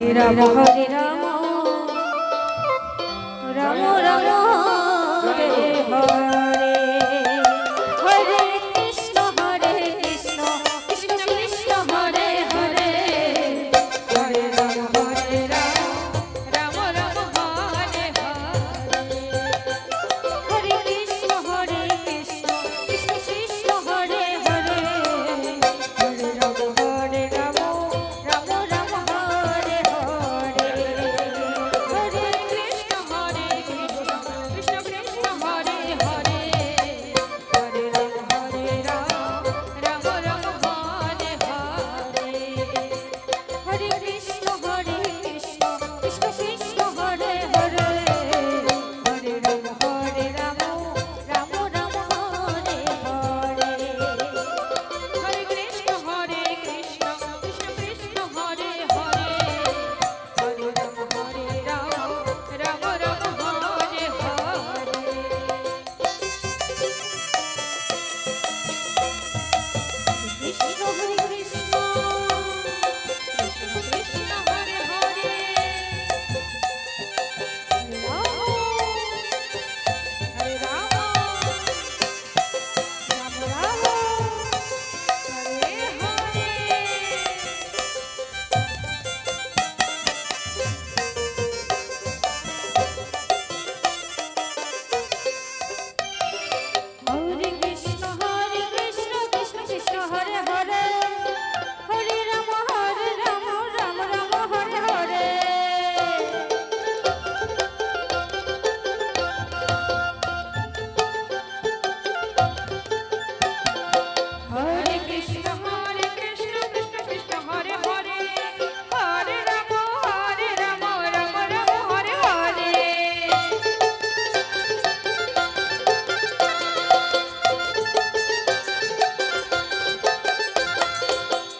Ram Hare Ram Ram Ram Hare Hare Hare Krishna Krishna Krishna Hare Hare Hare Ram Ram Ram Hare Hare Hare Krishna Krishna Krishna Hare Hare Hare Ram Ram Ram Ram Hare Hare Hare Krishna Krishna Krishna Hare Hare Hare Ram Ram Ram Hare Hare Hare Krishna Krishna Krishna Hare Hare Hare Ram Ram Ram Ram Hare Hare Hare Krishna Krishna Krishna Krishna Hare Hare Hare Ram Ram Ram Hare Hare Krishna Hare Krishna Krishna Krishna Hare Hare Hare Ram Ram Ram Hare Hare Hare Krishna Krishna Krishna Hare Hare Hare Ram Ram Ram Hare Hare Hare Krishna Krishna Krishna Hare Hare Hare Ram Ram Ram Hare Hare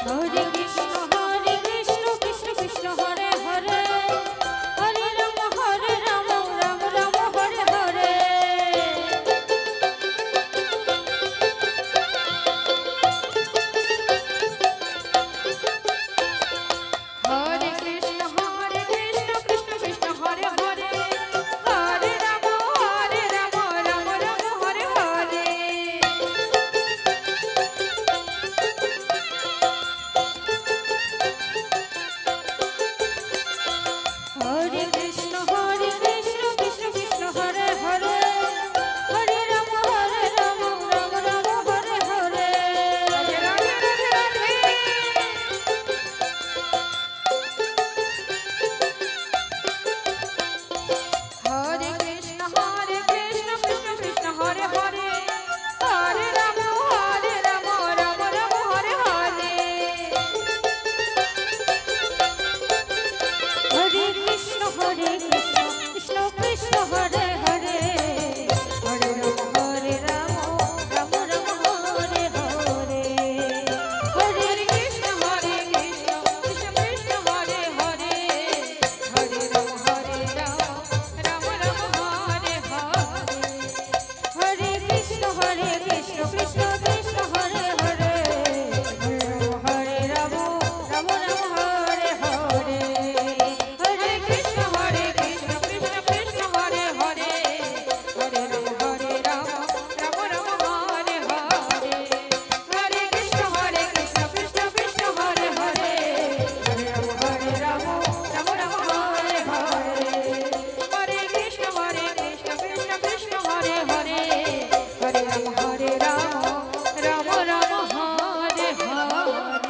Hare Krishna Krishna Krishna Hare